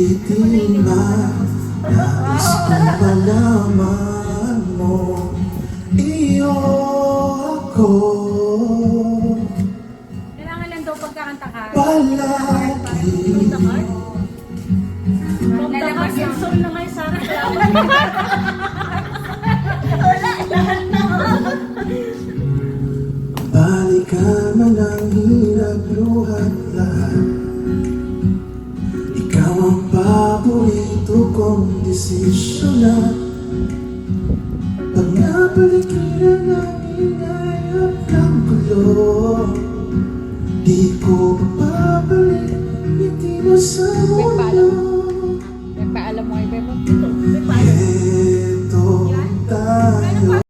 biktima. Nais ko malaman mo, iyo ako. Kailangan lang daw pagkakanta ka. Palagi. From the heart and soul na may sarap. Wala, lahat na. Balikan man ang hirap, luhat lahat. Ikaw ang paborito kong desisyonan. Pag nabalikan ang ingay at ang gulo, di ko babalik, ngiti mo sa